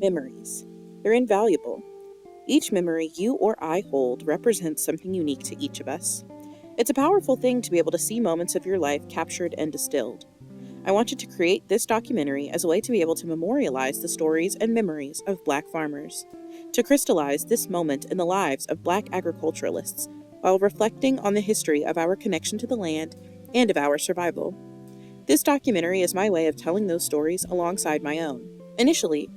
Memories. They're invaluable. Each memory you or I hold represents something unique to each of us. It's a powerful thing to be able to see moments of your life captured and distilled. I wanted to create this documentary as a way to be able to memorialize the stories and memories of Black farmers, to crystallize this moment in the lives of Black agriculturalists while reflecting on the history of our connection to the land and of our survival. This documentary is my way of telling those stories alongside my own. Initially,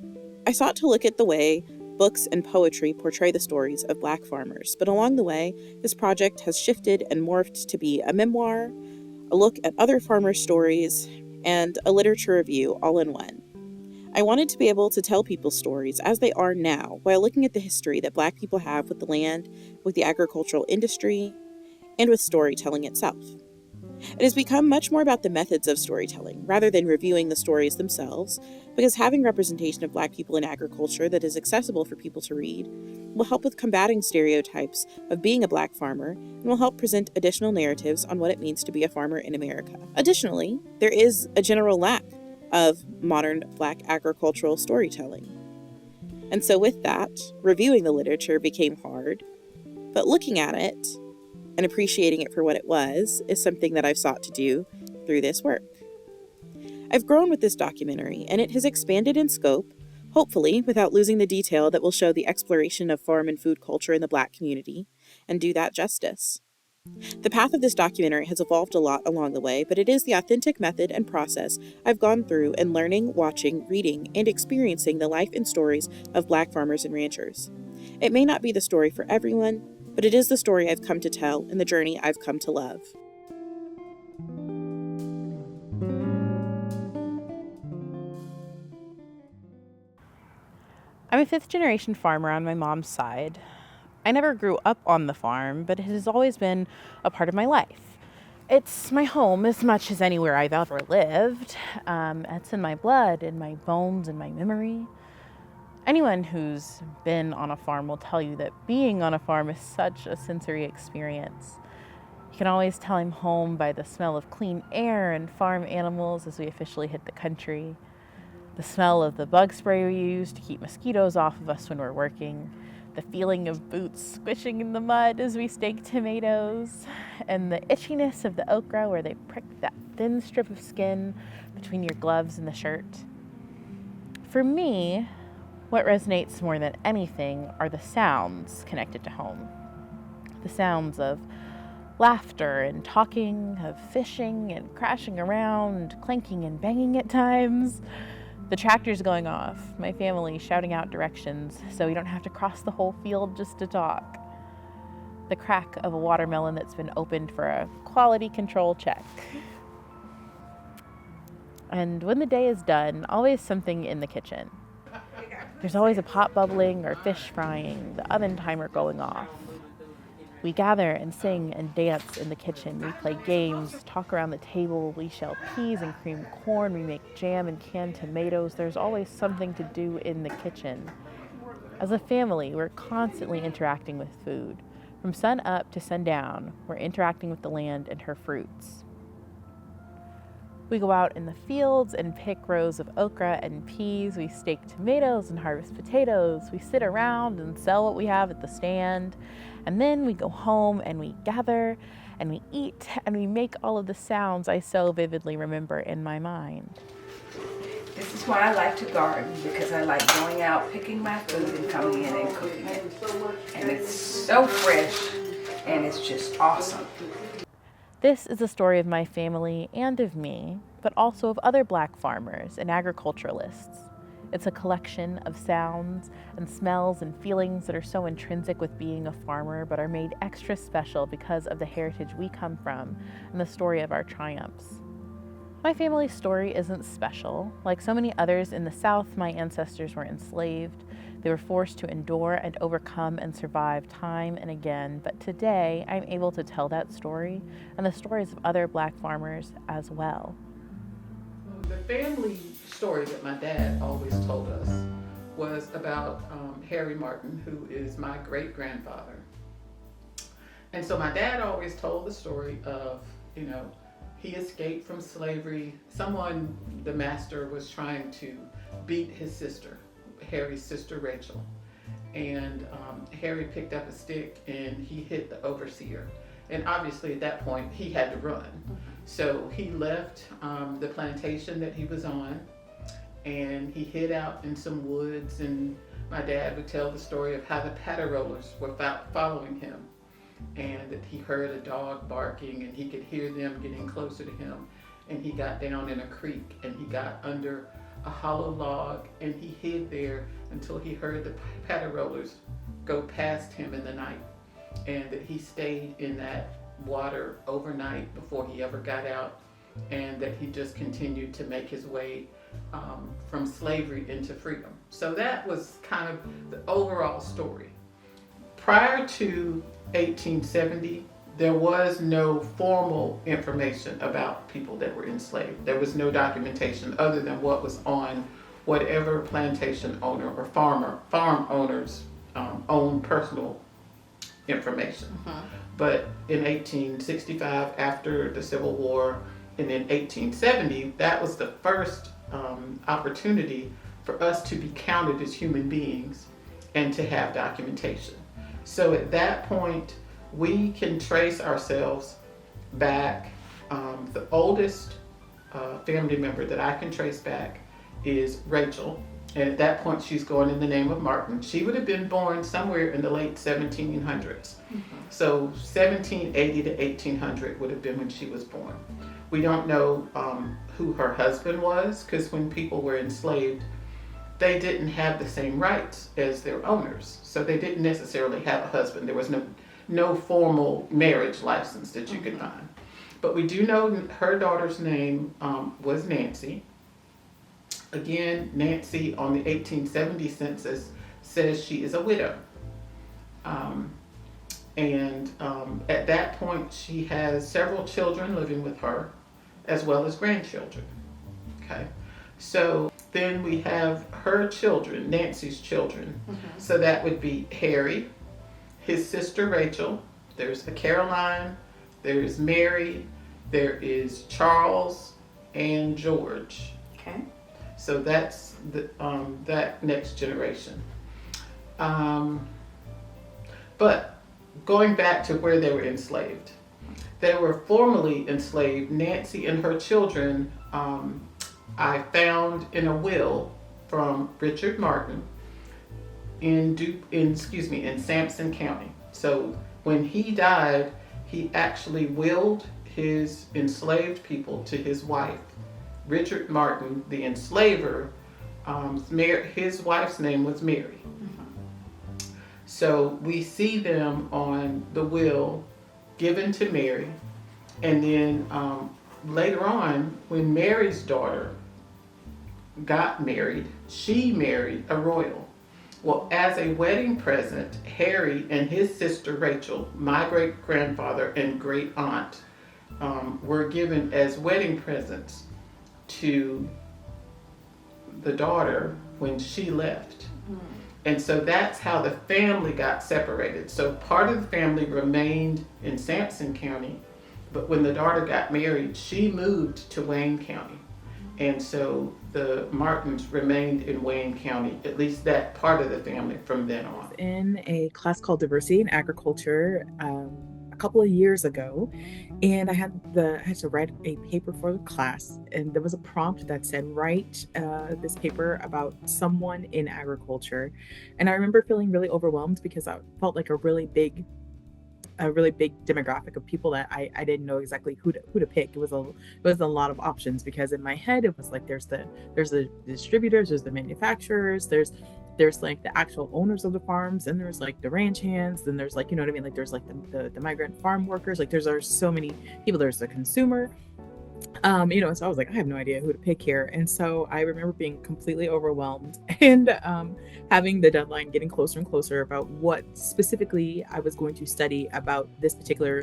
I sought to look at the way books and poetry portray the stories of Black farmers, but along the way, this project has shifted and morphed to be a memoir, a look at other farmers' stories, and a literature review all in one. I wanted to be able to tell people's stories as they are now while looking at the history that Black people have with the land, with the agricultural industry, and with storytelling itself. It has become much more about the methods of storytelling rather than reviewing the stories themselves, because having representation of Black people in agriculture that is accessible for people to read will help with combating stereotypes of being a Black farmer and will help present additional narratives on what it means to be a farmer in America. Additionally, there is a general lack of modern Black agricultural storytelling. And so with that, reviewing the literature became hard, but looking at it and appreciating it for what it was is something that I've sought to do through this work. I've grown with this documentary, and it has expanded in scope, hopefully without losing the detail that will show the exploration of farm and food culture in the Black community, and do that justice. The path of this documentary has evolved a lot along the way, but it is the authentic method and process I've gone through in learning, watching, reading, and experiencing the life and stories of Black farmers and ranchers. It may not be the story for everyone, but it is the story I've come to tell and the journey I've come to love. I'm a fifth-generation farmer on my mom's side. I never grew up on the farm, but it has always been a part of my life. It's my home as much as anywhere I've ever lived. It's in my blood, in my bones, in my memory. Anyone who's been on a farm will tell you that being on a farm is such a sensory experience. You can always tell I'm home by the smell of clean air and farm animals as we officially hit the country, the smell of the bug spray we use to keep mosquitoes off of us when we're working, the feeling of boots squishing in the mud as we stake tomatoes, and the itchiness of the okra where they prick that thin strip of skin between your gloves and the shirt. For me, what resonates more than anything are the sounds connected to home. The sounds of laughter and talking, of fishing and crashing around, clanking and banging at times. The tractors going off, my family shouting out directions so we don't have to cross the whole field just to talk. The crack of a watermelon that's been opened for a quality control check. And when the day is done, always something in the kitchen. There's always a pot bubbling or fish frying, the oven timer going off. We gather and sing and dance in the kitchen. We play games, talk around the table. We shell peas and cream corn. We make jam and canned tomatoes. There's always something to do in the kitchen. As a family, we're constantly interacting with food. From sun up to sundown, we're interacting with the land and her fruits. We go out in the fields and pick rows of okra and peas. We stake tomatoes and harvest potatoes. We sit around and sell what we have at the stand. And then we go home and we gather and we eat and we make all of the sounds I so vividly remember in my mind. This is why I like to garden, because I like going out, picking my food and coming in and cooking it. And it's so fresh and it's just awesome. This is a story of my family and of me, but also of other Black farmers and agriculturalists. It's a collection of sounds and smells and feelings that are so intrinsic with being a farmer, but are made extra special because of the heritage we come from and the story of our triumphs. My family's story isn't special. Like so many others in the South, my ancestors were enslaved. They were forced to endure and overcome and survive time and again, but today I'm able to tell that story and the stories of other Black farmers as well. The family story that my dad always told us was about Harry Martin, who is my great-grandfather. And so my dad always told the story of, he escaped from slavery. The master was trying to beat his sister. Harry's sister Rachel. And Harry picked up a stick and he hit the overseer. And obviously at that point he had to run. So he left the plantation that he was on and he hid out in some woods, and my dad would tell the story of how the patter-rollers were following him, and that he heard a dog barking and he could hear them getting closer to him, and he got down in a creek and he got under a hollow log and he hid there until he heard the patter-rollers go past him in the night, and that he stayed in that water overnight before he ever got out, and that he just continued to make his way from slavery into freedom. So that was kind of the overall story. Prior to 1870, there was no formal information about people that were enslaved. There was no documentation other than what was on whatever plantation owner or farm owners own personal information. But in 1865, after the Civil War, and in 1870, that was the first opportunity for us to be counted as human beings and to have documentation. So at that point, we can trace ourselves back. The oldest family member that I can trace back is Rachel. And at that point, she's going in the name of Martin. She would have been born somewhere in the late 1700s. So 1780 to 1800 would have been when she was born. We don't know who her husband was, because when people were enslaved, they didn't have the same rights as their owners. So they didn't necessarily have a husband. There was no formal marriage license that you could find. But we do know her daughter's name was Nancy. Again, Nancy on the 1870 census says she is a widow. At that point, she has several children living with her, as well as grandchildren. Okay, so then we have her children, Nancy's children. So that would be Harry, his sister Rachel, there's a Caroline, there's Mary, there is Charles and George. Okay. So that's the that next generation. But going back to where they were enslaved, they were formerly enslaved. Nancy and her children, I found in a will from Richard Martin in Sampson County. So when he died, he actually willed his enslaved people to his wife, Richard Martin, the enslaver. His wife's name was Mary. So we see them on the will given to Mary. And then later on, when Mary's daughter got married, she married a royal. Well, as a wedding present, Harry and his sister Rachel, my great-grandfather and great-aunt, were given as wedding presents to the daughter when she left. And so that's how the family got separated. So part of the family remained in Sampson County, but when the daughter got married, she moved to Wayne County. And so the Martins remained in Wayne County, at least that part of the family from then on. In a class called Diversity in Agriculture a couple of years ago, and I had to write a paper for the class, and there was a prompt that said write this paper about someone in agriculture. And I remember feeling really overwhelmed because I felt like a really big demographic of people that I didn't know exactly who to pick. It was a lot of options, because in my head it was like there's the distributors, there's the manufacturers, there's like the actual owners of the farms, and there's like the ranch hands, then there's like, you know what I mean, like there's like the migrant farm workers, like there's so many people, there's the consumer. So I was like, I have no idea who to pick here. And so I remember being completely overwhelmed and having the deadline getting closer and closer about what specifically I was going to study about this particular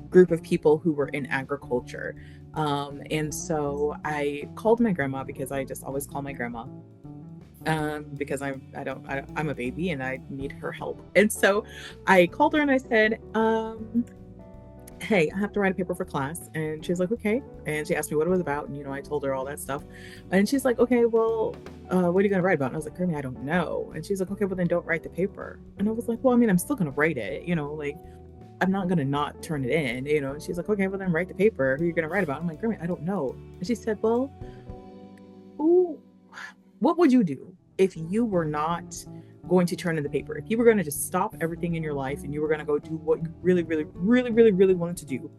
group of people who were in agriculture. And so I called my grandma, because I just always call my grandma. Because I'm a baby and I need her help. And so I called her and I said, hey, I have to write a paper for class. And she was like, okay. And she asked me what it was about. And, I told her all that stuff. And she's like, okay, well, what are you going to write about? And I was like, Grammy, I don't know. And she's like, okay, well, then don't write the paper. And I was like, well, I mean, I'm still going to write it, like, I'm not going to not turn it in, And she's like, okay, well, then write the paper. Who are you going to write about? I'm like, Grammy, I don't know. And she said, well, what would you do if you were not going to turn in the paper? If you were going to just stop everything in your life and you were going to go do what you really, really, really, really, really wanted to do,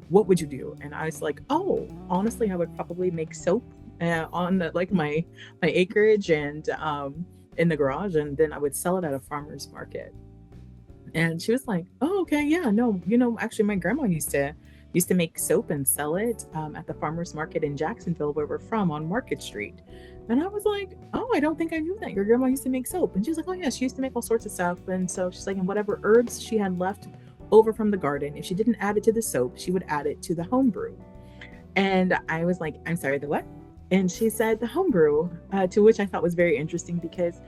what would you do? And I was like, oh, honestly, I would probably make soap on my acreage and in the garage, and then I would sell it at a farmer's market. And she was like, oh, okay, yeah, no, actually my grandma used to make soap and sell it at the farmer's market in Jacksonville, where we're from, on Market Street. And I was like, oh, I don't think I knew that your grandma used to make soap. And she was like, oh yeah, she used to make all sorts of stuff. And so she's like, and whatever herbs she had left over from the garden, if she didn't add it to the soap, she would add it to the home brew. And I was like, I'm sorry, the what? And she said the home brew, to which I thought was very interesting, because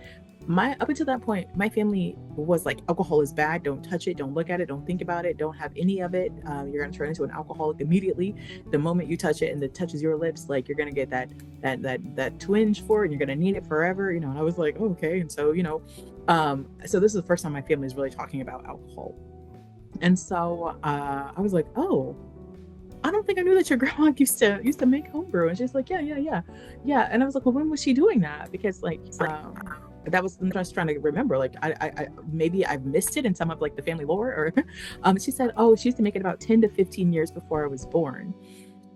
up until that point, my family was like, alcohol is bad. Don't touch it. Don't look at it. Don't think about it. Don't have any of it. You're going to turn into an alcoholic immediately. The moment you touch it and it touches your lips, like, you're going to get that twinge for it, and you're going to need it forever, And I was like, oh, okay. And so, so this is the first time my family is really talking about alcohol. And so I was like, oh, I don't think I knew that your grandma used to make homebrew. And she's like, yeah. And I was like, well, when was she doing that? Because that was, I'm just trying to remember, like, I maybe I've missed it in some of like the family lore, or she said, oh, she used to make it about 10 to 15 years before I was born.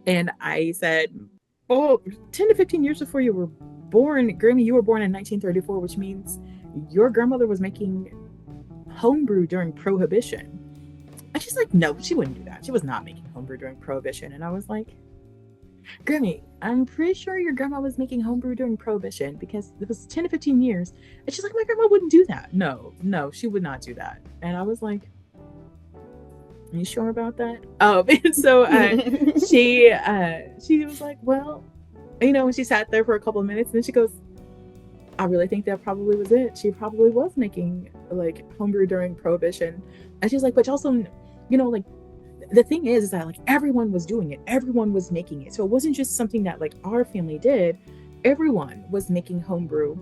And I said, oh, 10 to 15 years before you were born, Grammy, you were born in 1934, which means your grandmother was making homebrew during Prohibition. And she's like, no, she wouldn't do that. She was not making homebrew during Prohibition. And I was like, Grammy, I'm pretty sure your grandma was making homebrew during Prohibition, because it was 10 to 15 years. And she's like, my grandma wouldn't do that. No, she would not do that. And I was like, are you sure about that? And so she was like, well, and she sat there for a couple of minutes, and then she goes, I really think that probably was it. She probably was making like homebrew during Prohibition. And she's like, but also, like, the thing is that like everyone was doing it, everyone was making it. So it wasn't just something that like our family did. Everyone was making homebrew.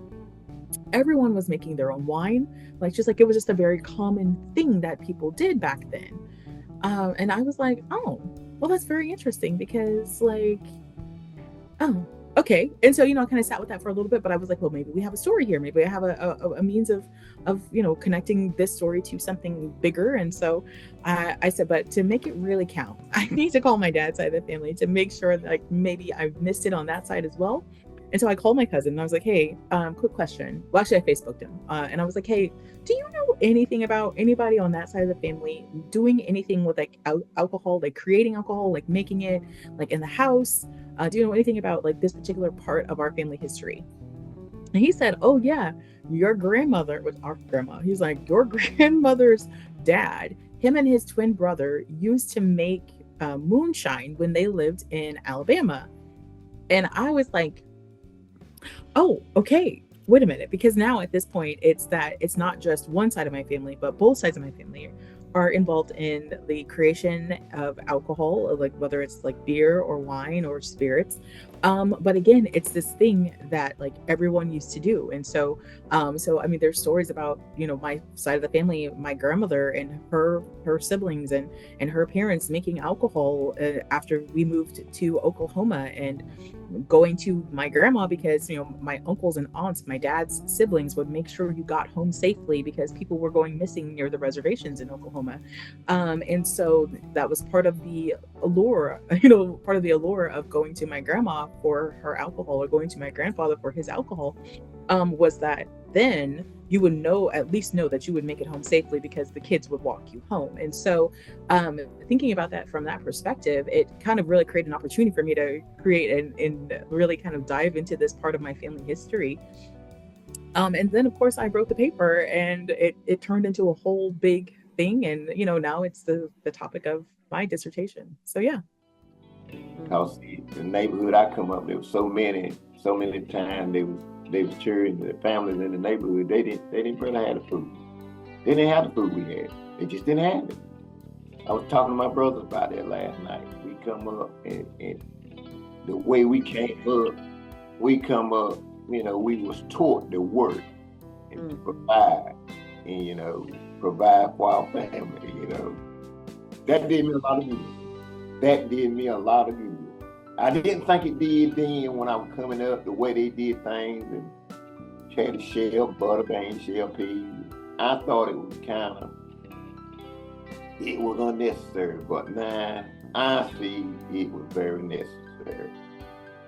Everyone was making their own wine. Like, just like, it was just a very common thing that people did back then. And I was like, oh, well, that's very interesting, because like, oh, okay. And so, I kind of sat with that for a little bit, but I was like, well, maybe we have a story here. Maybe I have a means of connecting this story to something bigger. And so I said, but to make it really count, I need to call my dad's side of the family to make sure that like maybe I missed it on that side as well. And so I called my cousin and I was like, hey, quick question. Well, actually I Facebooked him. And I was like, hey, do you know anything about anybody on that side of the family doing anything with like alcohol, like creating alcohol, like making it like in the house? Do you know anything about like this particular part of our family history? And he said, oh yeah, your grandmother was our grandma. He's like, your grandmother's dad, him and his twin brother used to make moonshine when they lived in Alabama. And I was like, oh, okay, wait a minute. Because now at this point, it's not just one side of my family, but both sides of my family are involved in the creation of alcohol, like whether it's like beer or wine or spirits. But again, it's this thing that like everyone used to do. And so I mean, there's stories about, my side of the family, my grandmother and her siblings and her parents making alcohol after we moved to Oklahoma, and going to my grandma because, my uncles and aunts, my dad's siblings, would make sure you got home safely because people were going missing near the reservations in Oklahoma. And so that was part of the allure, of going to my grandma for her alcohol, or going to my grandfather for his alcohol, was that then you would at least know that you would make it home safely because the kids would walk you home. And so thinking about that from that perspective, it kind of really created an opportunity for me to create and really kind of dive into this part of my family history. And then of course I wrote the paper, and it turned into a whole big thing. And, now it's the topic of my dissertation. So yeah. Because the neighborhood I come up, there was so many times they was cheering the families in the neighborhood. They didn't really have the food. They didn't have the food we had. They just didn't have it. I was talking to my brothers about that last night. We come up and the way we came up, we was taught to work and to provide and, provide for our family. That did me a lot of good. I didn't think it did then when I was coming up, the way they did things and had to shell butter, beans, shell peas. I thought it was unnecessary, but now I see it was very necessary.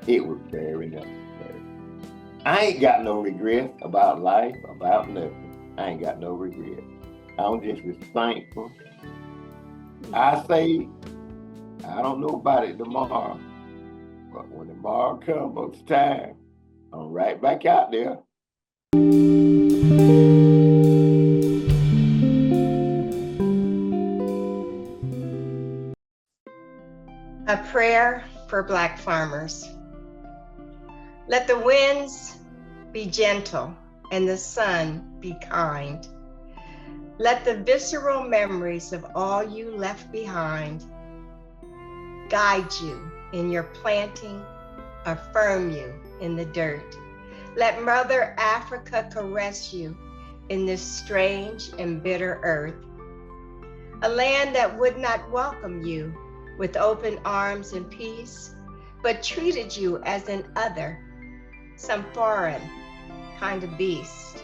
It was very necessary. I ain't got no regret about life, about nothing. I ain't got no regret. I'm just as thankful. I say, I don't know about it tomorrow, but when tomorrow comes, it's time. I'm right back out there. A prayer for Black farmers. Let the winds be gentle and the sun be kind. Let the visceral memories of all you left behind guide you in your planting, affirm you in the dirt. Let Mother Africa caress you in this strange and bitter earth. A land that would not welcome you with open arms and peace, but treated you as an other, some foreign kind of beast.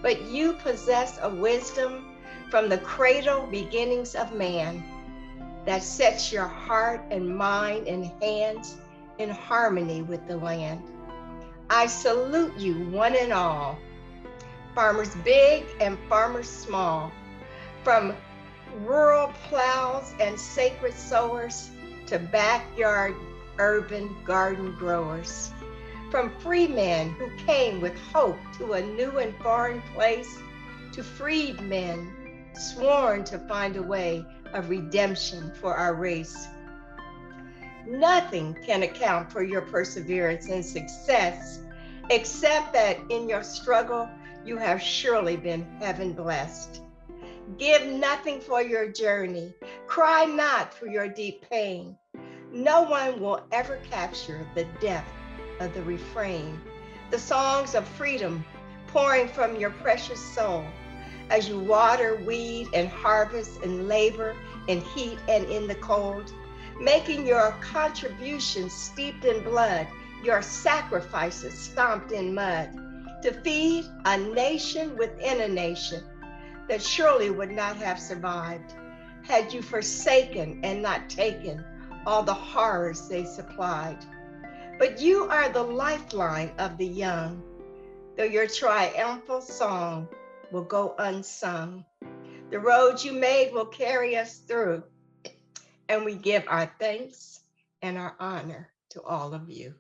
But you possess a wisdom from the cradle beginnings of man that sets your heart and mind and hands in harmony with the land. I salute you one and all, farmers big and farmers small, from rural plows and sacred sowers to backyard urban garden growers, from free men who came with hope to a new and foreign place, to freed men sworn to find a way of redemption for our race. Nothing can account for your perseverance and success, except that in your struggle, you have surely been heaven blessed. Give nothing for your journey. Cry not for your deep pain. No one will ever capture the depth of the refrain, the songs of freedom pouring from your precious soul as you water, weed, and harvest and labor in heat and in the cold, making your contributions steeped in blood, your sacrifices stomped in mud, to feed a nation within a nation that surely would not have survived had you forsaken and not taken all the horrors they supplied. But you are the lifeline of the young, though your triumphal song will go unsung. The road you made will carry us through, and we give our thanks and our honor to all of you.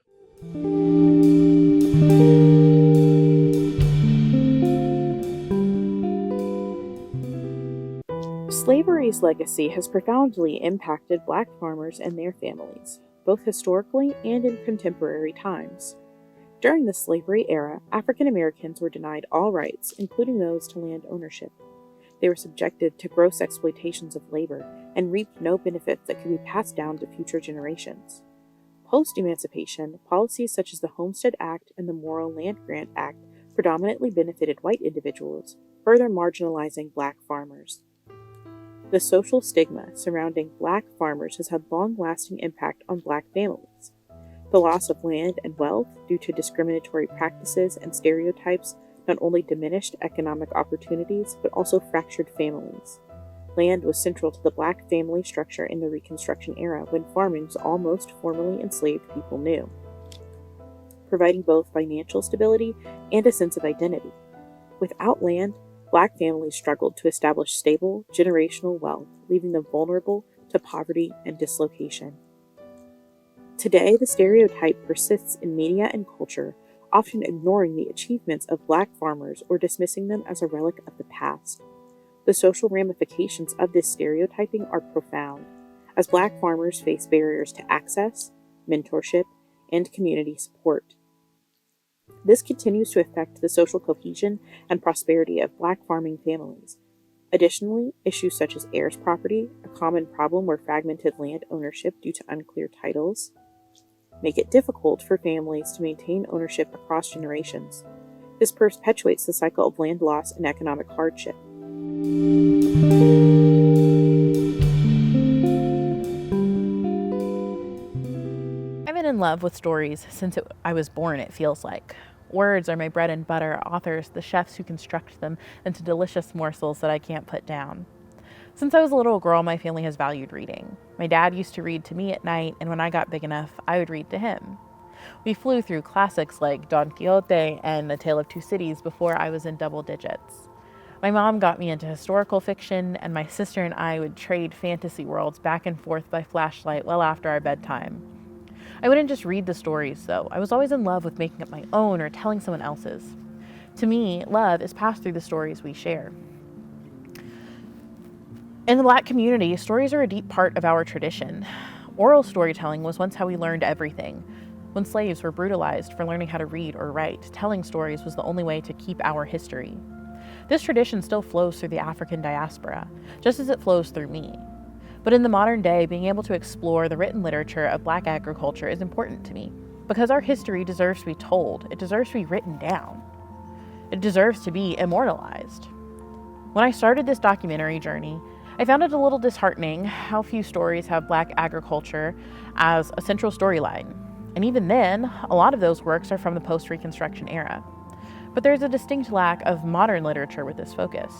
Slavery's legacy has profoundly impacted Black farmers and their families, both historically and in contemporary times. During the slavery era, African Americans were denied all rights, including those to land ownership. They were subjected to gross exploitations of labor and reaped no benefits that could be passed down to future generations. Post-emancipation, policies such as the Homestead Act and the Morrill Land Grant Act predominantly benefited white individuals, further marginalizing Black farmers. The social stigma surrounding Black farmers has had long-lasting impact on Black families. The loss of land and wealth due to discriminatory practices and stereotypes not only diminished economic opportunities, but also fractured families. Land was central to the Black family structure in the Reconstruction era, when farming was all most formerly enslaved people knew, providing both financial stability and a sense of identity. Without land, Black families struggled to establish stable, generational wealth, leaving them vulnerable to poverty and dislocation. Today, the stereotype persists in media and culture, often ignoring the achievements of Black farmers or dismissing them as a relic of the past. The social ramifications of this stereotyping are profound, as Black farmers face barriers to access, mentorship, and community support. This continues to affect the social cohesion and prosperity of Black farming families, Additionally, issues such as heirs property, a common problem where fragmented land ownership due to unclear titles, make it difficult for families to maintain ownership across generations. This perpetuates the cycle of land loss and economic hardship. I've been in love with stories since I was born, it feels like. Words are my bread and butter, authors, the chefs who construct them into delicious morsels that I can't put down. Since I was a little girl, my family has valued reading. My dad used to read to me at night, and when I got big enough, I would read to him. We flew through classics like Don Quixote and A Tale of Two Cities before I was in double digits. My mom got me into historical fiction, and my sister and I would trade fantasy worlds back and forth by flashlight well after our bedtime. I wouldn't just read the stories, though. I was always in love with making up my own or telling someone else's. To me, love is passed through the stories we share. In the Black community, stories are a deep part of our tradition. Oral storytelling was once how we learned everything. When slaves were brutalized for learning how to read or write, telling stories was the only way to keep our history. This tradition still flows through the African diaspora, just as it flows through me. But in the modern day, being able to explore the written literature of Black agriculture is important to me, because our history deserves to be told. It deserves to be written down. It deserves to be immortalized. When I started this documentary journey, I found it a little disheartening how few stories have Black agriculture as a central storyline. And even then, a lot of those works are from the post-Reconstruction era. But there's a distinct lack of modern literature with this focus.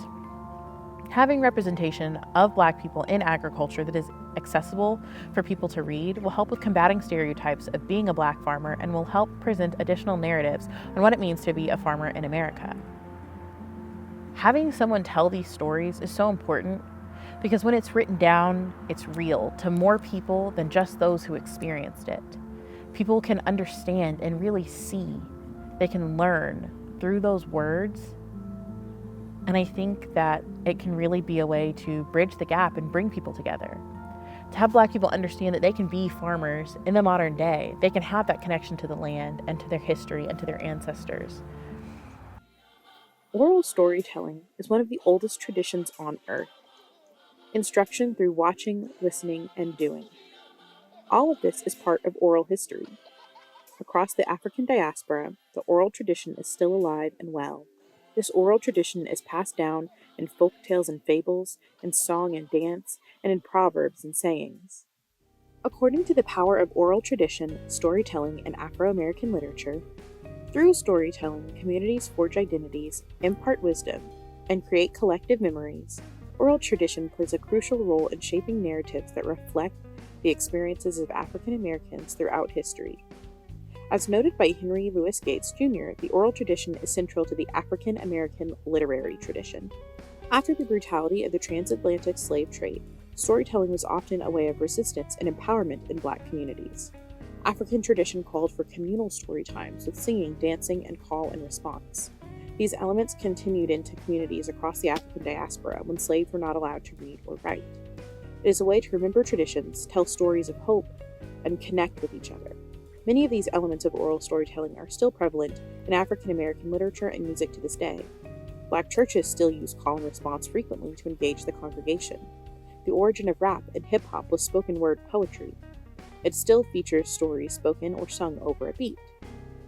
Having representation of Black people in agriculture that is accessible for people to read will help with combating stereotypes of being a Black farmer and will help present additional narratives on what it means to be a farmer in America. Having someone tell these stories is so important because when it's written down, it's real to more people than just those who experienced it. People can understand and really see. They can learn through those words. And I think that it can really be a way to bridge the gap and bring people together. To have Black people understand that they can be farmers in the modern day. They can have that connection to the land and to their history and to their ancestors. Oral storytelling is one of the oldest traditions on earth. Instruction through watching, listening, and doing. All of this is part of oral history. Across the African diaspora, the oral tradition is still alive and well. This oral tradition is passed down in folk tales and fables, in song and dance, and in proverbs and sayings. According to the power of oral tradition, storytelling, and Afro-American literature, through storytelling, communities forge identities, impart wisdom, and create collective memories. Oral tradition plays a crucial role in shaping narratives that reflect the experiences of African Americans throughout history. As noted by Henry Louis Gates Jr., the oral tradition is central to the African American literary tradition. After the brutality of the transatlantic slave trade, storytelling was often a way of resistance and empowerment in Black communities. African tradition called for communal story times with singing, dancing, and call and response. These elements continued into communities across the African diaspora when slaves were not allowed to read or write. It is a way to remember traditions, tell stories of hope, and connect with each other. Many of these elements of oral storytelling are still prevalent in African American literature and music to this day. Black churches still use call and response frequently to engage the congregation. The origin of rap and hip-hop was spoken word poetry. It still features stories spoken or sung over a beat.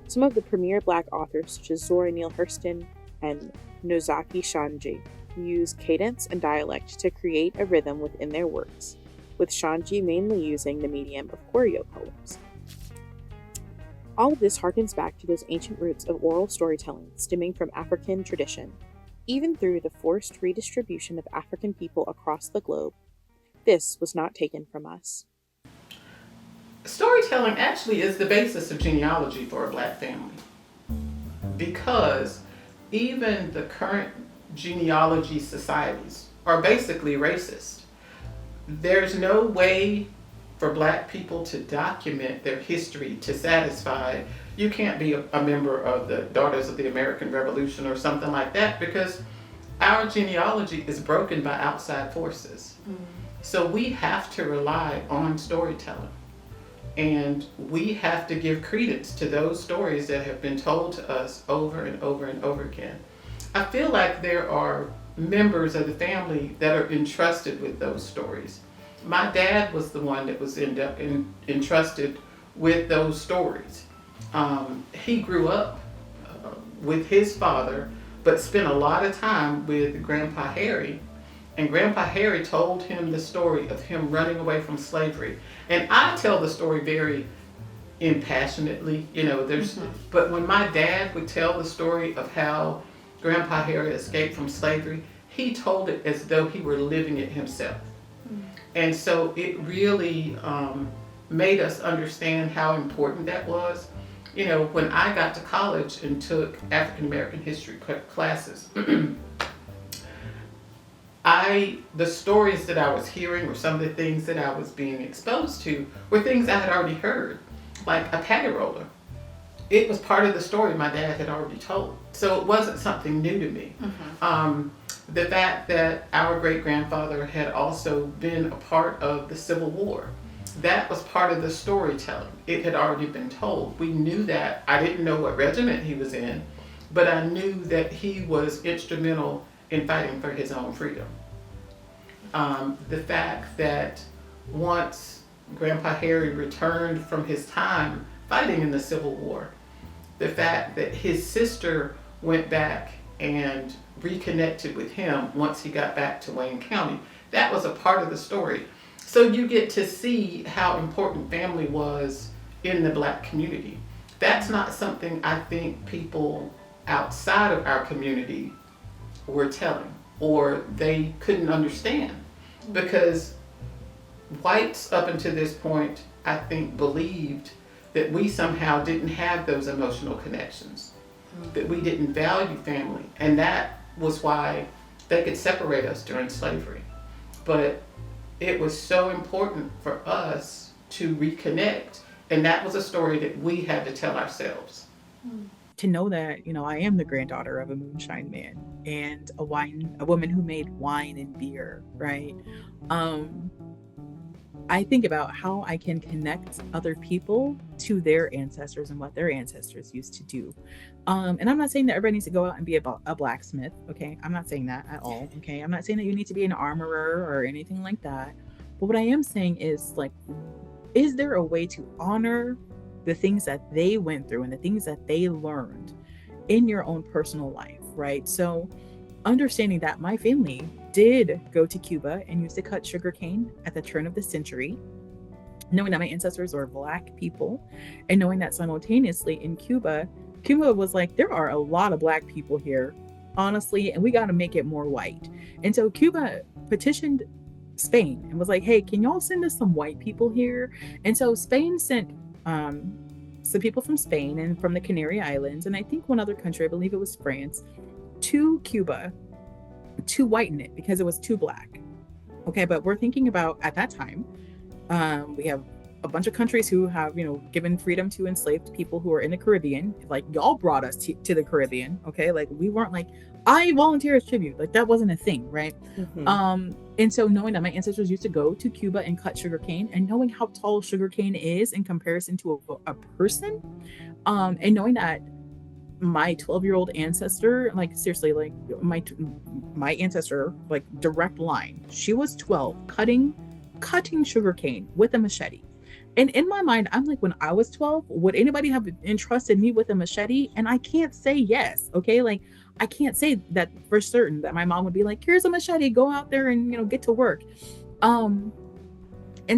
Some of the premier Black authors, such as Zora Neale Hurston and Ntozake Shange, use cadence and dialect to create a rhythm within their works, with Shange mainly using the medium of choreo poems. All of this harkens back to those ancient roots of oral storytelling stemming from African tradition. Even through the forced redistribution of African people across the globe, this was not taken from us. Storytelling actually is the basis of genealogy for a Black family, because even the current genealogy societies are basically racist. There's no way for Black people to document their history to satisfy. You can't be a member of the Daughters of the American Revolution or something like that, because our genealogy is broken by outside forces. So we have to rely on storytelling. And we have to give credence to those stories that have been told to us over and over and over again. I feel like there are members of the family that are entrusted with those stories. My dad was the one that was entrusted with those stories. He grew up with his father, but spent a lot of time with Grandpa Harry. And Grandpa Harry told him the story of him running away from slavery. And I tell the story very impassionately, but when my dad would tell the story of how Grandpa Harry escaped from slavery, he told it as though he were living it himself. And so it really made us understand how important that was. When I got to college and took African American history classes, the stories that I was hearing, or some of the things that I was being exposed to, were things I had already heard, like a patty roller. It was part of the story my dad had already told, so it wasn't something new to me. The fact that our great-grandfather had also been a part of the Civil War, that was part of the storytelling. It had already been told. We knew that. I didn't know what regiment he was in, but I knew that he was instrumental in fighting for his own freedom. The fact that once Grandpa Harry returned from his time fighting in the Civil War, the fact that his sister went back and reconnected with him once he got back to Wayne County, that was a part of the story. So you get to see how important family was in the Black community. That's not something I think people outside of our community were telling, or they couldn't understand, because whites up until this point, I think, believed that we somehow didn't have those emotional connections, that we didn't value family, and that was why they could separate us during slavery. But it was so important for us to reconnect, and that was a story that we had to tell ourselves. To know that, I am the granddaughter of a moonshine man and a woman who made wine and beer, right? I think about how I can connect other people to their ancestors and what their ancestors used to do. And I'm not saying that everybody needs to go out and be a blacksmith, okay? I'm not saying that at all, okay? I'm not saying that you need to be an armorer or anything like that. But what I am saying is, is there a way to honor the things that they went through and the things that they learned in your own personal life, right? So understanding that my family did go to Cuba and used to cut sugarcane at the turn of the century, knowing that my ancestors were Black people, and knowing that simultaneously in Cuba was like, there are a lot of Black people here, honestly, and we got to make it more white. And so Cuba petitioned Spain and was like, hey, can y'all send us some white people here? And so Spain sent some people from Spain and from the Canary Islands, and I think one other country, I believe it was France, to Cuba to whiten it because it was too Black. Okay, but we're thinking about, at that time, we have a bunch of countries who have, given freedom to enslaved people who are in the Caribbean. Like, y'all brought us to the Caribbean, okay? Like, we weren't like, I volunteer as tribute. Like, that wasn't a thing, right? And so knowing that my ancestors used to go to Cuba and cut sugarcane, and knowing how tall sugarcane is in comparison to a person, and knowing that my 12-year-old ancestor, like, seriously, like, my ancestor, like, direct line, she was 12, cutting sugarcane with a machete. And in my mind, I'm like, when I was 12, would anybody have entrusted me with a machete? And I can't say yes, okay? Like, I can't say that for certain that my mom would be like, here's a machete, go out there and, get to work. And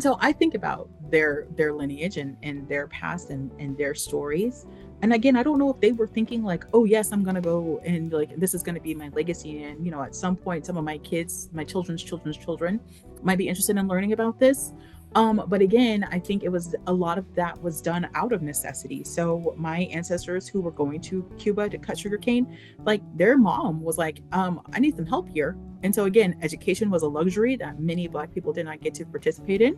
so I think about their lineage and their past and their stories. And again, I don't know if they were thinking like, oh yes, I'm gonna go and like, this is gonna be my legacy. And, at some point, some of my kids, my children's children might be interested in learning about this. But again, I think it was a lot of that was done out of necessity. So my ancestors who were going to Cuba to cut sugarcane, like, their mom was like, I need some help here. And so again, education was a luxury that many Black people did not get to participate in.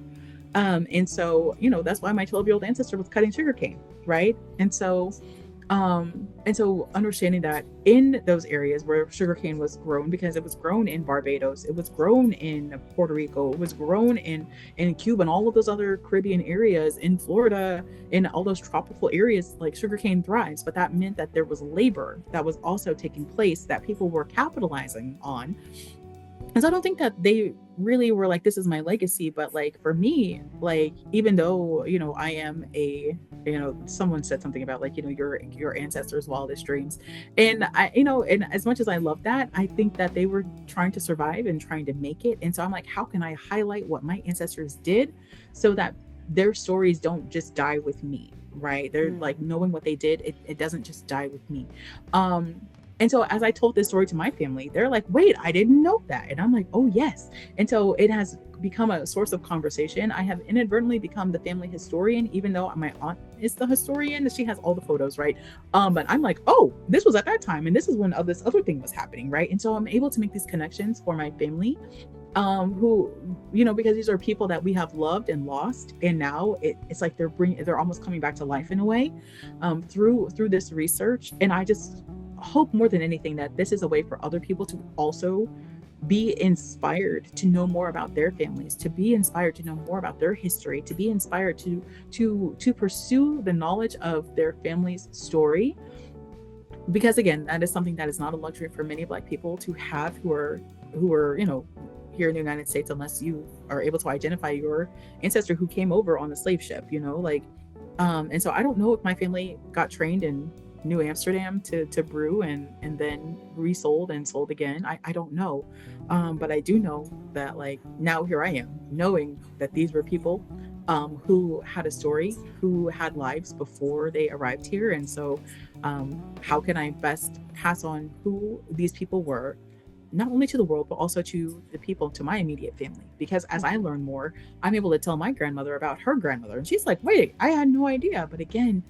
And so, that's why my 12-year-old ancestor was cutting sugarcane, right? And so And so understanding that in those areas where sugarcane was grown, because it was grown in Barbados, it was grown in Puerto Rico, it was grown in Cuba and all of those other Caribbean areas, in Florida, in all those tropical areas, like sugarcane thrives. But that meant that there was labor that was also taking place that people were capitalizing on. And so I don't think that they really were like, this is my legacy. But like for me, like, even though, I am someone said something about like, your ancestors' wildest dreams. And and as much as I love that, I think that they were trying to survive and trying to make it. And so I'm like, how can I highlight what my ancestors did so that their stories don't just die with me, right? They're like, knowing what they did, it doesn't just die with me. And so as I told this story to my family, they're like, wait, I didn't know that. And I'm like, oh, yes. And so it has become a source of conversation. I have inadvertently become the family historian, even though my aunt is the historian. She has all the photos, right? But I'm like, oh, this was at that time. And this is when this other thing was happening, right? And so I'm able to make these connections for my family, who, because these are people that we have loved and lost. And now it's like they're almost coming back to life in a way, through this research. And I just hope more than anything that this is a way for other people to also be inspired to know more about their families, to be inspired to know more about their history, to be inspired to pursue the knowledge of their family's story. Because again, that is something that is not a luxury for many Black people to have, who are here in the United States, unless you are able to identify your ancestor who came over on a slave ship, and so I don't know if my family got trained in New Amsterdam to brew and then resold and sold again. I don't know. But I do know that like now here I am knowing that these were people who had a story, who had lives before they arrived here. And so how can I best pass on who these people were, not only to the world, but also to the people, to my immediate family? Because as I learn more, I'm able to tell my grandmother about her grandmother. And she's like, wait, I had no idea. But again,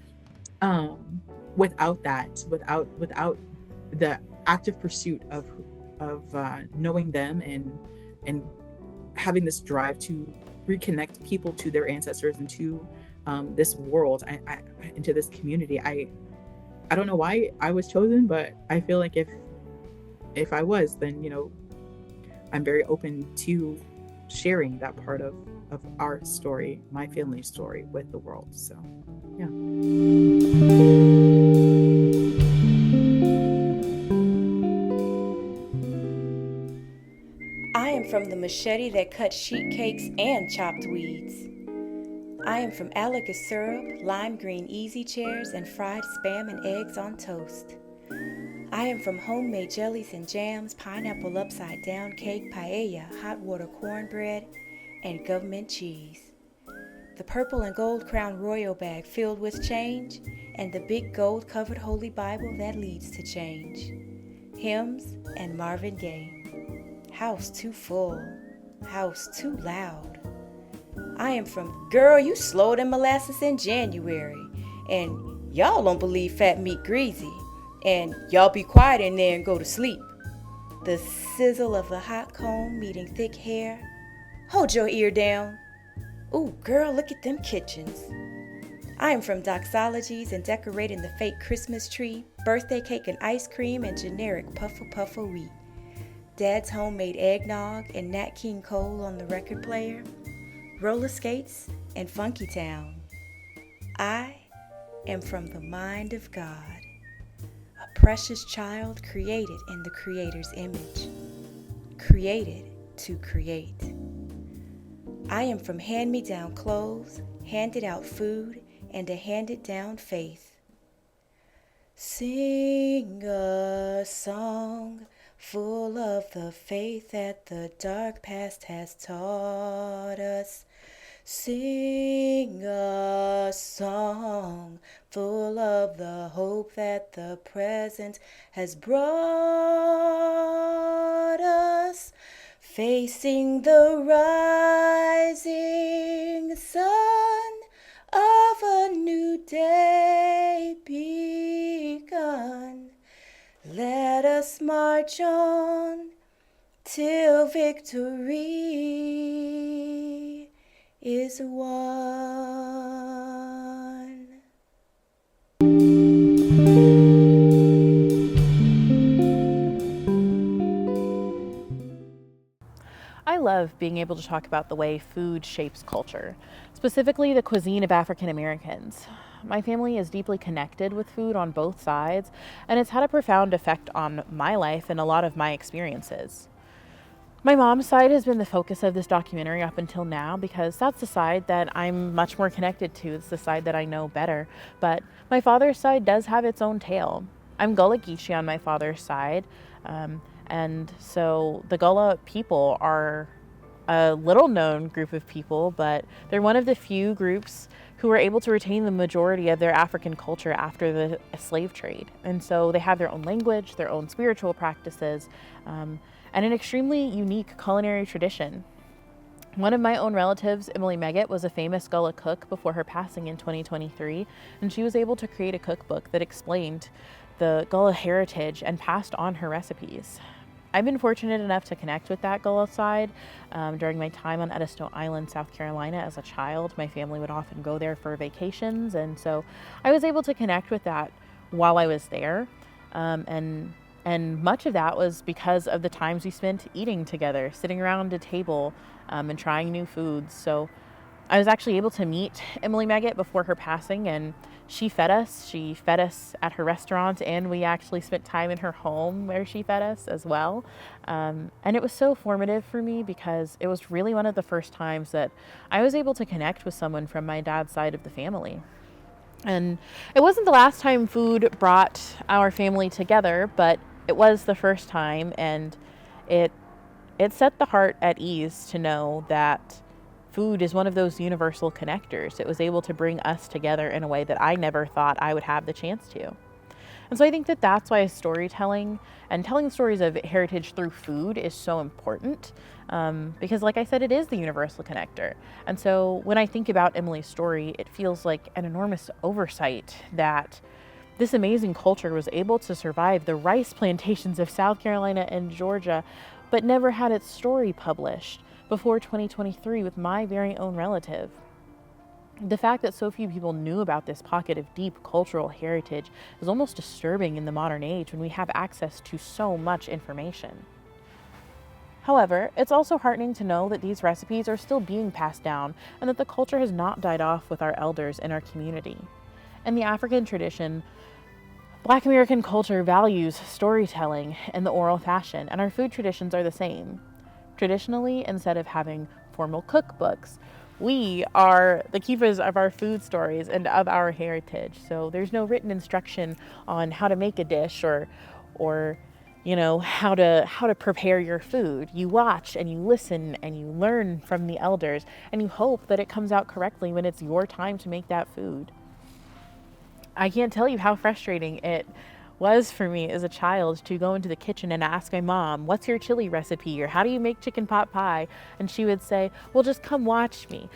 without the active pursuit of knowing them and having this drive to reconnect people to their ancestors and to this world, into this community, I don't know why I was chosen, but I feel like if I was, then I'm very open to sharing that part of our story, my family's story, with the world. So yeah. I am from the machete that cuts sheet cakes and chopped weeds. I am from Alaga syrup, lime green easy chairs, and fried spam and eggs on toast. I am from homemade jellies and jams, pineapple upside down cake, paella, hot water cornbread, and government cheese. The purple and gold crown royal bag filled with change, and the big gold covered holy Bible that leads to change. Hymns and Marvin Gaye. House too full, house too loud. I am from, girl, you slower than molasses in January, and y'all don't believe fat meat greasy, and y'all be quiet in there and go to sleep. The sizzle of the hot comb meeting thick hair. Hold your ear down. Ooh, girl, look at them kitchens. I am from doxologies and decorating the fake Christmas tree, birthday cake and ice cream, and generic puffer wheat. Dad's homemade eggnog and Nat King Cole on the record player, roller skates and Funky Town. I am from the mind of God, a precious child created in the Creator's image, created to create. I am from hand-me-down clothes, handed-out food, and a handed-down faith. Sing a song full of the faith that the dark past has taught us. Sing a song full of the hope that the present has brought us. Facing the rising sun of a new day begun. Let us march on till victory is won. I love being able to talk about the way food shapes culture, specifically the cuisine of African Americans. My family is deeply connected with food on both sides, and it's had a profound effect on my life and a lot of my experiences. My mom's side has been the focus of this documentary up until now because that's the side that I'm much more connected to. It's the side that I know better. But my father's side does have its own tale. I'm Gullah Geechee on my father's side. And so the Gullah people are a little known group of people, but they're one of the few groups who were able to retain the majority of their African culture after the slave trade. And so they have their own language, their own spiritual practices, and an extremely unique culinary tradition. One of my own relatives, Emily Meggitt, was a famous Gullah cook before her passing in 2023, and she was able to create a cookbook that explained the Gullah heritage and passed on her recipes. I've been fortunate enough to connect with that Gullah side during my time on Edisto Island, South Carolina as a child. My family would often go there for vacations, and so I was able to connect with that while I was there. And much of that was because of the times we spent eating together, sitting around a table and trying new foods. So I was actually able to meet Emily Meggitt before her passing, and she fed us. She fed us at her restaurant, and we actually spent time in her home where she fed us as well. And it was so formative for me because it was really one of the first times that I was able to connect with someone from my dad's side of the family. And it wasn't the last time food brought our family together, but it was the first time, and it set the heart at ease to know that food is one of those universal connectors. It was able to bring us together in a way that I never thought I would have the chance to. And so I think that that's why storytelling and telling stories of heritage through food is so important, because like I said, it is the universal connector. And so when I think about Emily's story, it feels like an enormous oversight that this amazing culture was able to survive the rice plantations of South Carolina and Georgia, but never had its story published before 2023 with my very own relative. The fact that so few people knew about this pocket of deep cultural heritage is almost disturbing in the modern age when we have access to so much information. However, it's also heartening to know that these recipes are still being passed down and that the culture has not died off with our elders in our community. In the African tradition, Black American culture values storytelling in the oral fashion, and our food traditions are the same. Traditionally, instead of having formal cookbooks, we are the keepers of our food stories and of our heritage. So there's no written instruction on how to make a dish or you know, how to prepare your food. You watch and you listen and you learn from the elders, and you hope that it comes out correctly when it's your time to make that food. I can't tell you how frustrating it was for me as a child to go into the kitchen and ask my mom, what's your chili recipe, or how do you make chicken pot pie? And she would say, well, just come watch me,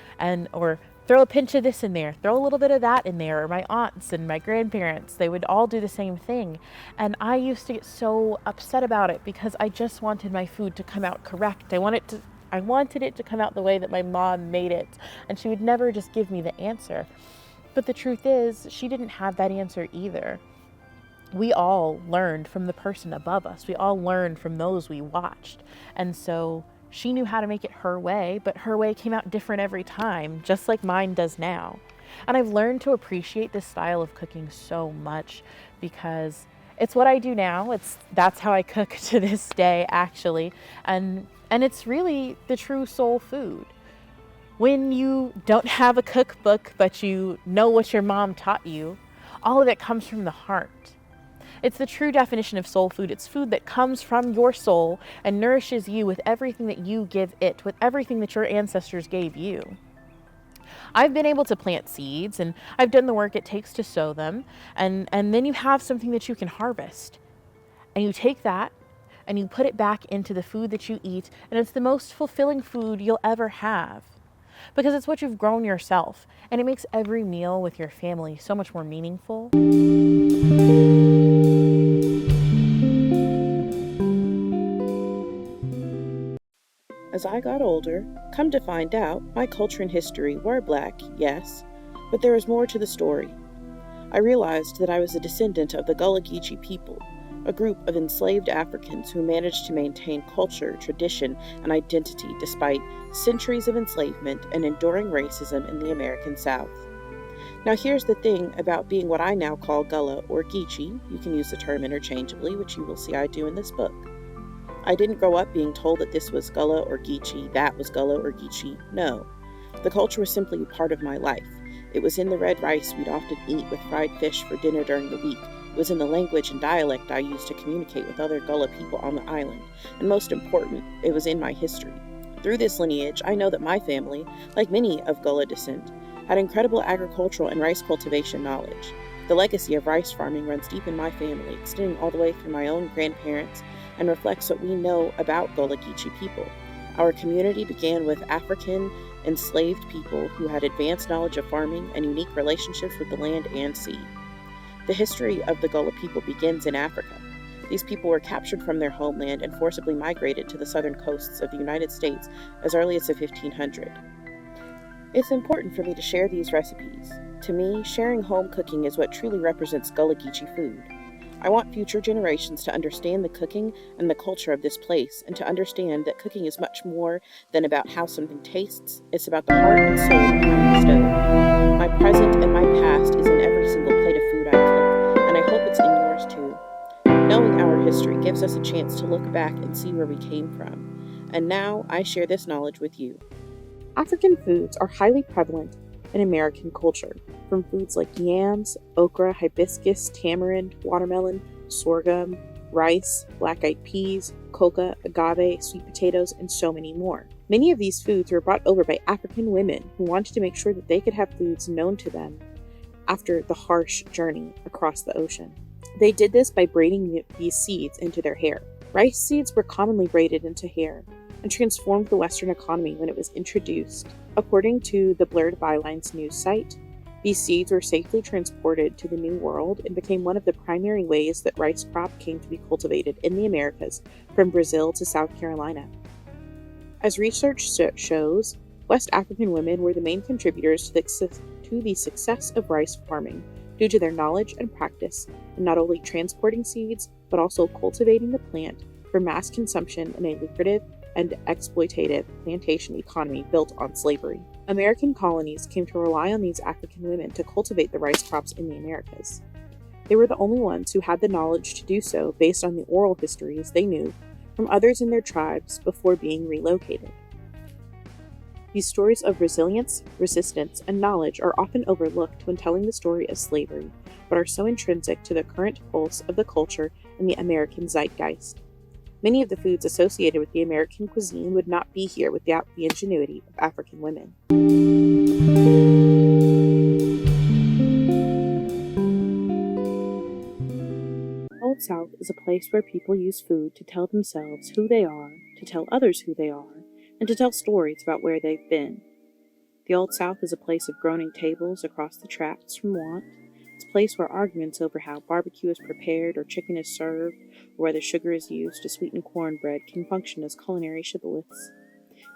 or throw a pinch of this in there, throw a little bit of that in there. Or my aunts and my grandparents, they would all do the same thing. And I used to get so upset about it because I just wanted my food to come out correct. I wanted it to come out the way that my mom made it, and she would never just give me the answer. But the truth is, she didn't have that answer either. We all learned from the person above us. We all learned from those we watched. And so she knew how to make it her way, but her way came out different every time, just like mine does now. And I've learned to appreciate this style of cooking so much because it's what I do now. That's how I cook to this day, actually. And it's really the true soul food. When you don't have a cookbook, but you know what your mom taught you, all of it comes from the heart. It's the true definition of soul food. It's food that comes from your soul and nourishes you with everything that you give it, with everything that your ancestors gave you. I've been able to plant seeds, and I've done the work it takes to sow them, and then you have something that you can harvest. And you take that and you put it back into the food that you eat, and it's the most fulfilling food you'll ever have. Because it's what you've grown yourself, and it makes every meal with your family so much more meaningful. As I got older, come to find out, my culture and history were Black, yes, but there was more to the story. I realized that I was a descendant of the Gullah Geechee people, a group of enslaved Africans who managed to maintain culture, tradition, and identity despite centuries of enslavement and enduring racism in the American South. Now here's the thing about being what I now call Gullah or Geechee. You can use the term interchangeably, which you will see I do in this book. I didn't grow up being told that this was Gullah or Geechee, that was Gullah or Geechee. No. The culture was simply a part of my life. It was in the red rice we'd often eat with fried fish for dinner during the week. It was in the language and dialect I used to communicate with other Gullah people on the island. And most important, it was in my history. Through this lineage, I know that my family, like many of Gullah descent, had incredible agricultural and rice cultivation knowledge. The legacy of rice farming runs deep in my family, extending all the way through my own grandparents, and reflects what we know about Gullah Geechee people. Our community began with African enslaved people who had advanced knowledge of farming and unique relationships with the land and sea. The history of the Gullah people begins in Africa. These people were captured from their homeland and forcibly migrated to the southern coasts of the United States as early as the 1500s. It's important for me to share these recipes. To me, sharing home cooking is what truly represents Gullah Geechee food. I want future generations to understand the cooking and the culture of this place, and to understand that cooking is much more than about how something tastes. It's about the heart and soul behind the stove. My present and my past is in every single plate of food I cook, and I hope it's in yours too. Knowing our history gives us a chance to look back and see where we came from. And now I share this knowledge with you. African foods are highly prevalent in American culture, from foods like yams, okra, hibiscus, tamarind, watermelon, sorghum, rice, black-eyed peas, coca, agave, sweet potatoes, and so many more. Many of these foods were brought over by African women who wanted to make sure that they could have foods known to them after the harsh journey across the ocean. They did this by braiding these seeds into their hair. Rice seeds were commonly braided into hair and transformed the Western economy when it was introduced. According to the Blurred Bylines news site, these seeds were safely transported to the New World and became one of the primary ways that rice crop came to be cultivated in the Americas from Brazil to South Carolina. As research shows, West African women were the main contributors to the success of rice farming due to their knowledge and practice in not only transporting seeds, but also cultivating the plant for mass consumption in a lucrative and exploitative plantation economy built on slavery. American colonies came to rely on these African women to cultivate the rice crops in the Americas. They were the only ones who had the knowledge to do so based on the oral histories they knew from others in their tribes before being relocated. These stories of resilience, resistance, and knowledge are often overlooked when telling the story of slavery, but are so intrinsic to the current pulse of the culture and the American zeitgeist. Many of the foods associated with the American cuisine would not be here without the ingenuity of African women. Old South is a place where people use food to tell themselves who they are, to tell others who they are, and to tell stories about where they've been. The Old South is a place of groaning tables across the tracks from want. It's a place where arguments over how barbecue is prepared or chicken is served, or whether sugar is used to sweeten cornbread can function as culinary shibboleths.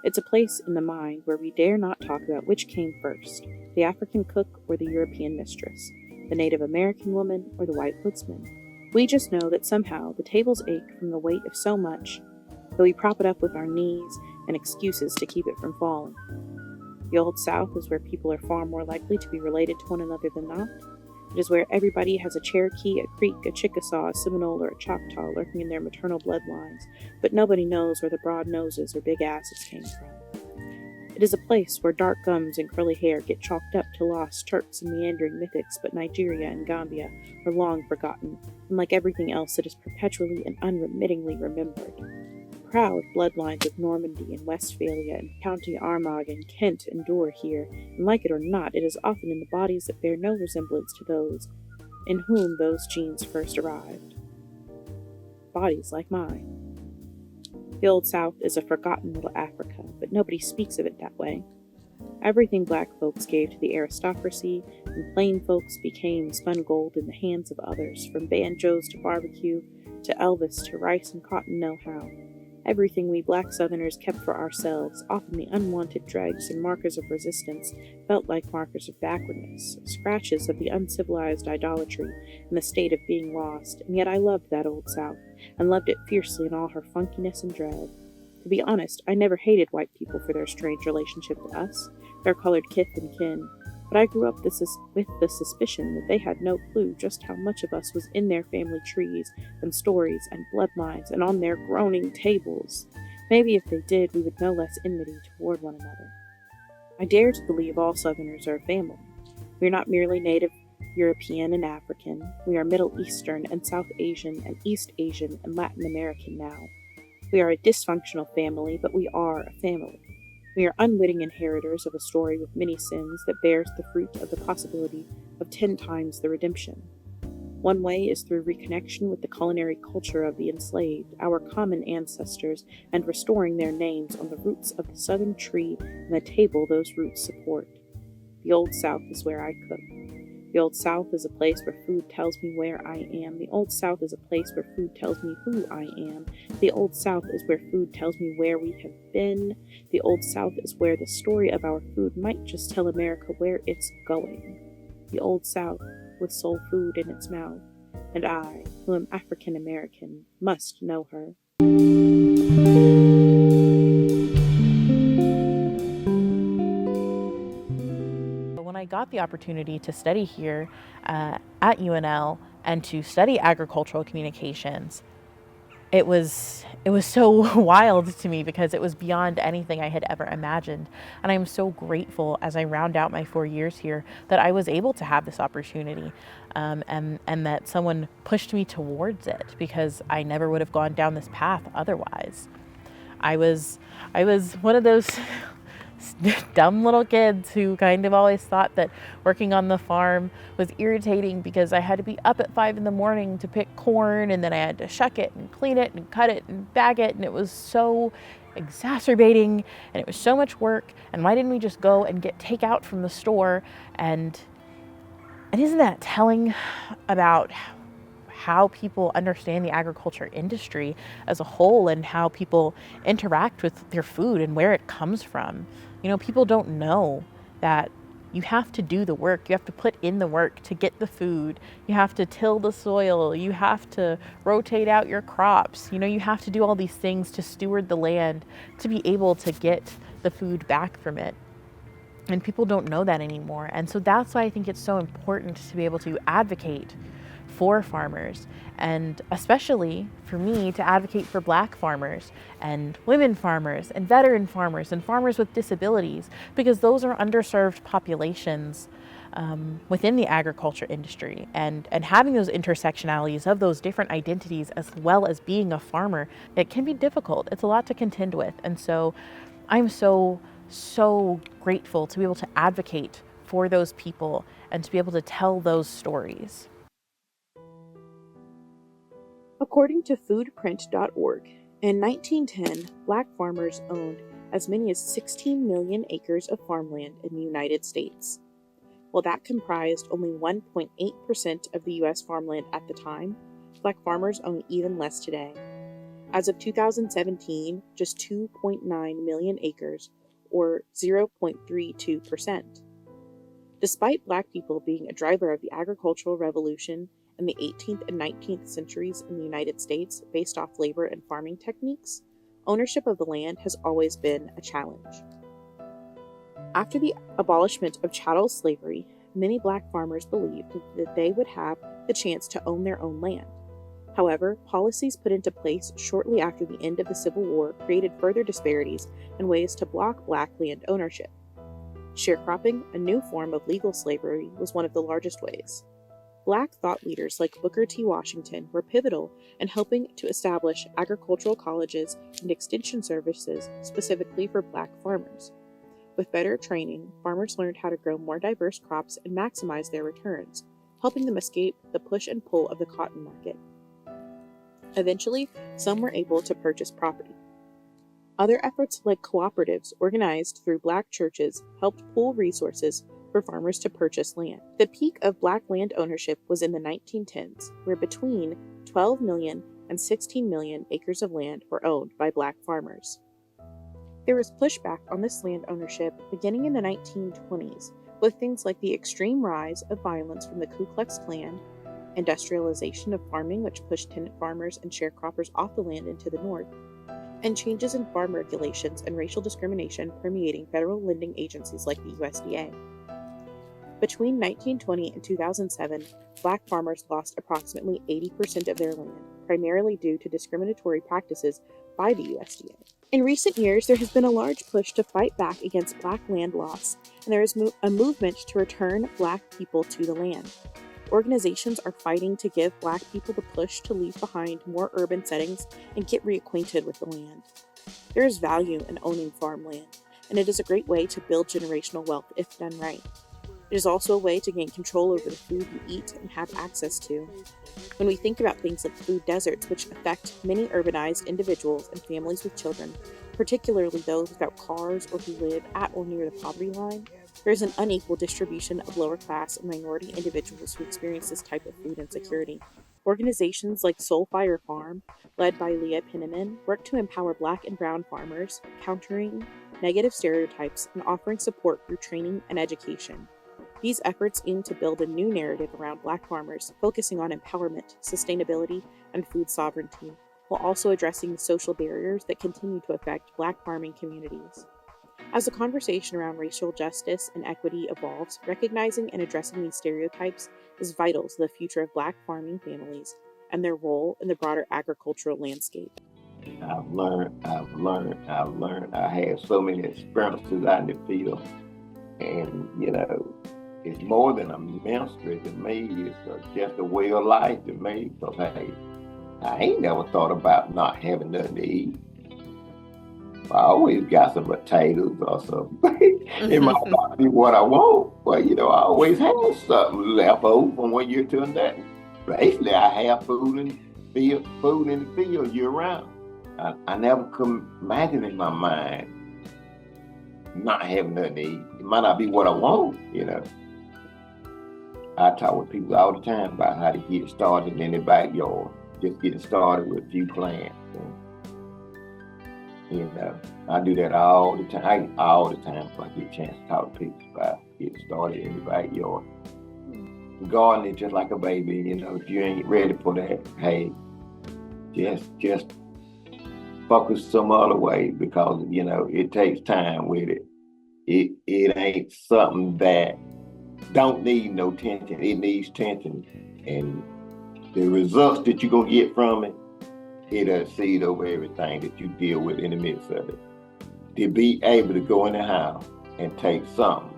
It's a place in the mind where we dare not talk about which came first, the African cook or the European mistress, the Native American woman or the white woodsman. We just know that somehow the tables ache from the weight of so much, that we prop it up with our knees and excuses to keep it from falling. The Old South is where people are far more likely to be related to one another than not. It is where everybody has a Cherokee, a Creek, a Chickasaw, a Seminole, or a Choctaw lurking in their maternal bloodlines, but nobody knows where the broad noses or big asses came from. It is a place where dark gums and curly hair get chalked up to lost Turks and meandering mythics, but Nigeria and Gambia are long forgotten, and like everything else, it is perpetually and unremittingly remembered. Proud bloodlines of Normandy and Westphalia and County Armagh and Kent endure here, and like it or not, it is often in the bodies that bear no resemblance to those in whom those genes first arrived. Bodies like mine. The Old South is a forgotten little Africa, but nobody speaks of it that way. Everything black folks gave to the aristocracy, and plain folks became spun gold in the hands of others, from banjos to barbecue, to Elvis to rice and cotton know-how. Everything we black Southerners kept for ourselves, often the unwanted dregs and markers of resistance, felt like markers of backwardness, scratches of the uncivilized idolatry and the state of being lost, and yet I loved that old South, and loved it fiercely in all her funkiness and dread. To be honest, I never hated white people for their strange relationship to us, their colored kith and kin, but I grew up with the suspicion that they had no clue just how much of us was in their family trees and stories and bloodlines and on their groaning tables. Maybe if they did, we would know less enmity toward one another. I dare to believe all Southerners are a family. We are not merely native European and African. We are Middle Eastern and South Asian and East Asian and Latin American now. We are a dysfunctional family, but we are a family. We are unwitting inheritors of a story with many sins that bears the fruit of the possibility of 10 times the redemption. One way is through reconnection with the culinary culture of the enslaved, our common ancestors, and restoring their names on the roots of the southern tree and the table those roots support. The Old South is where I cook. The Old South is a place where food tells me where I am. The Old South is a place where food tells me who I am. The Old South is where food tells me where we have been. The Old South is where the story of our food might just tell America where it's going. The Old South with soul food in its mouth. And I, who am African American, must know her. When I got the opportunity to study here at UNL and to study agricultural communications, it was so wild to me because it was beyond anything I had ever imagined. And I'm so grateful as I round out my 4 years here that I was able to have this opportunity and that someone pushed me towards it, because I never would have gone down this path otherwise. I was one of those dumb little kids who kind of always thought that working on the farm was irritating because I had to be up at 5 a.m. to pick corn, and then I had to shuck it and clean it and cut it and bag it, and it was so exacerbating and it was so much work. And why didn't we just go and get takeout from the store? And isn't that telling about how people understand the agriculture industry as a whole and how people interact with their food and where it comes from? You know, people don't know that you have to do the work. You have to put in the work to get the food. You have to till the soil. You have to rotate out your crops. You know, you have to do all these things to steward the land to be able to get the food back from it. And people don't know that anymore. And so that's why I think it's so important to be able to advocate for farmers, and especially for me to advocate for Black farmers and women farmers and veteran farmers and farmers with disabilities, because those are underserved populations within the agriculture industry, and having those intersectionalities of those different identities as well as being a farmer, it can be difficult. It's a lot to contend with. And so I'm so grateful to be able to advocate for those people and to be able to tell those stories. According to foodprint.org, in 1910, Black farmers owned as many as 16 million acres of farmland in the United States. While that comprised only 1.8% of the U.S. farmland at the time, Black farmers own even less today. As of 2017, just 2.9 million acres, or 0.32%. Despite Black people being a driver of the agricultural revolution in the 18th and 19th centuries in the United States based off labor and farming techniques, ownership of the land has always been a challenge. After the abolishment of chattel slavery, many Black farmers believed that they would have the chance to own their own land. However, policies put into place shortly after the end of the Civil War created further disparities and ways to block Black land ownership. Sharecropping, a new form of legal slavery, was one of the largest ways. Black thought leaders like Booker T. Washington were pivotal in helping to establish agricultural colleges and extension services specifically for Black farmers. With better training, farmers learned how to grow more diverse crops and maximize their returns, helping them escape the push and pull of the cotton market. Eventually, some were able to purchase property. Other efforts like cooperatives organized through Black churches helped pool resources for farmers to purchase land. The peak of Black land ownership was in the 1910s, where between 12 million and 16 million acres of land were owned by Black farmers. There was pushback on this land ownership beginning in the 1920s, with things like the extreme rise of violence from the Ku Klux Klan, industrialization of farming which pushed tenant farmers and sharecroppers off the land into the north, and changes in farm regulations and racial discrimination permeating federal lending agencies like the USDA. Between 1920 and 2007, Black farmers lost approximately 80% of their land, primarily due to discriminatory practices by the USDA. In recent years, there has been a large push to fight back against Black land loss, and there is a movement to return Black people to the land. Organizations are fighting to give Black people the push to leave behind more urban settings and get reacquainted with the land. There is value in owning farmland, and it is a great way to build generational wealth if done right. It is also a way to gain control over the food you eat and have access to. When we think about things like food deserts, which affect many urbanized individuals and families with children, particularly those without cars or who live at or near the poverty line, there is an unequal distribution of lower class and minority individuals who experience this type of food insecurity. Organizations like Soul Fire Farm, led by Leah Penniman, work to empower Black and brown farmers, countering negative stereotypes and offering support through training and education. These efforts aim to build a new narrative around Black farmers, focusing on empowerment, sustainability, and food sovereignty, while also addressing the social barriers that continue to affect Black farming communities. As the conversation around racial justice and equity evolves, recognizing and addressing these stereotypes is vital to the future of Black farming families and their role in the broader agricultural landscape. I've learned. I had so many experiences out in the field, and it's more than a ministry to me. It's just a way of life to me. Because hey, I ain't never thought about not having nothing to eat. I always got some potatoes or something. It might not be what I want, but I always have something left over from one year to another. Basically, I have food in the field year round. I never could imagine in my mind not having nothing to eat. It might not be what I want, I talk with people all the time about how to get started in the backyard. Just getting started with a few plants. I do that all the time. If I get a chance to talk to people about getting started in the backyard. Gardening just like a baby, if you ain't ready for that, hey, just focus some other way because, it takes time with it. It ain't something that don't need no tension. It needs tension. And the results that you're going to get from it, it'll exceed over everything that you deal with in the midst of it. To be able to go in the house and take something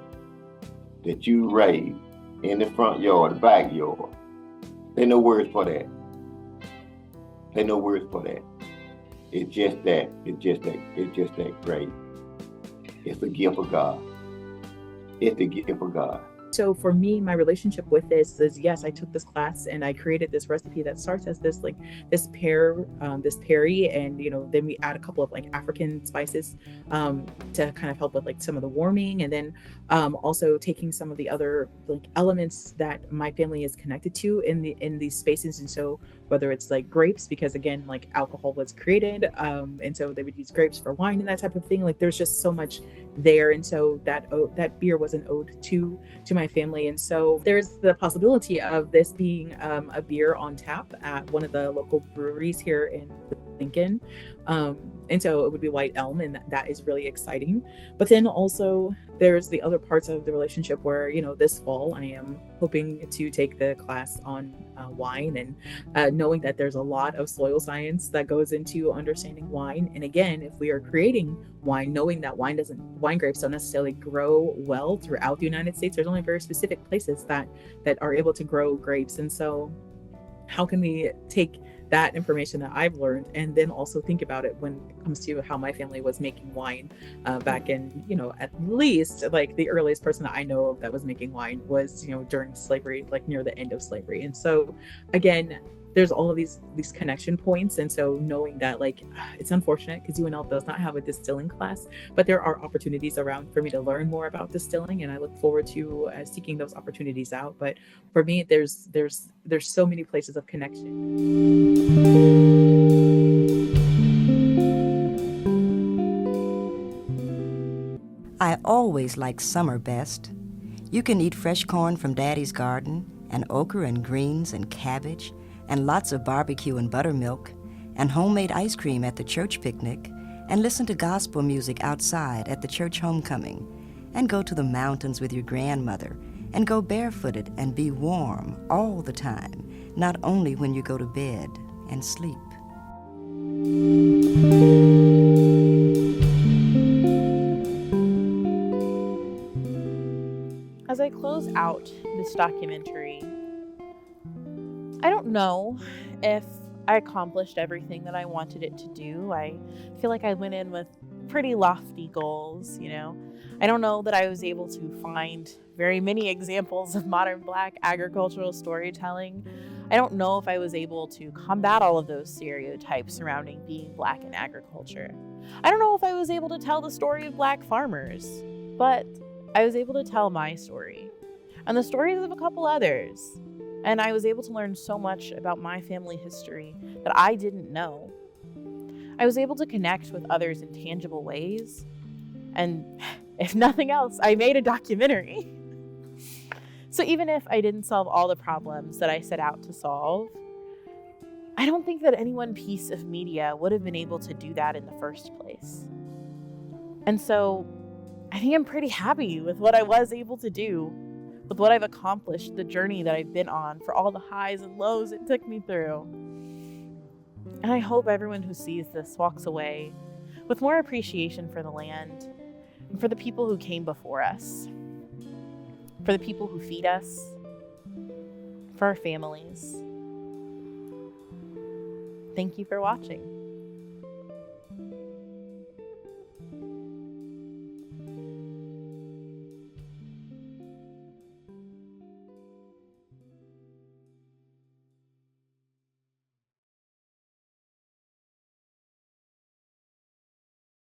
that you raised in the front yard, the backyard, there's no words for that. There's no words for that. It's just that great. It's a gift of God. It's a gift of God. So for me, my relationship with this is, yes, I took this class and I created this recipe that starts as this pear, this perry, and then we add a couple of African spices to kind of help with some of the warming, and then also taking some of the other elements that my family is connected to in these spaces. And so whether it's grapes, because again, alcohol was created, and so they would use grapes for wine and that type of thing. There's just so much there, and so that beer was an ode to my family. And so there's the possibility of this being a beer on tap at one of the local breweries here in Lincoln, and so it would be White Elm, and that is really exciting. But then also there's the other parts of the relationship where this fall I am hoping to take the class on wine, and knowing that there's a lot of soil science that goes into understanding wine. And again, if we are creating wine, knowing that wine grapes don't necessarily grow well throughout the United States, there's only very specific places that are able to grow grapes. And so how can we take that information that I've learned and then also think about it when it comes to how my family was making wine back in, at least the earliest person that I know of that was making wine was, during slavery, near the end of slavery. And so again, there's all of these connection points. And so knowing that, like, it's unfortunate because UNL does not have a distilling class, but there are opportunities around for me to learn more about distilling, and I look forward to seeking those opportunities out. But for me, there's so many places of connection. I always like summer best. You can eat fresh corn from Daddy's garden, and okra and greens and cabbage, and lots of barbecue and buttermilk, and homemade ice cream at the church picnic, and listen to gospel music outside at the church homecoming, and go to the mountains with your grandmother, and go barefooted and be warm all the time, not only when you go to bed and sleep. As I close out this documentary, I don't know if I accomplished everything that I wanted it to do. I feel like I went in with pretty lofty goals, you know. I don't know that I was able to find very many examples of modern Black agricultural storytelling. I don't know if I was able to combat all of those stereotypes surrounding being Black in agriculture. I don't know if I was able to tell the story of Black farmers, but I was able to tell my story and the stories of a couple others. And I was able to learn so much about my family history that I didn't know. I was able to connect with others in tangible ways. And if nothing else, I made a documentary. So even if I didn't solve all the problems that I set out to solve, I don't think that any one piece of media would have been able to do that in the first place. And so I think I'm pretty happy with what I was able to do, with what I've accomplished, the journey that I've been on, for all the highs and lows it took me through. And I hope everyone who sees this walks away with more appreciation for the land and for the people who came before us, for the people who feed us, for our families. Thank you for watching.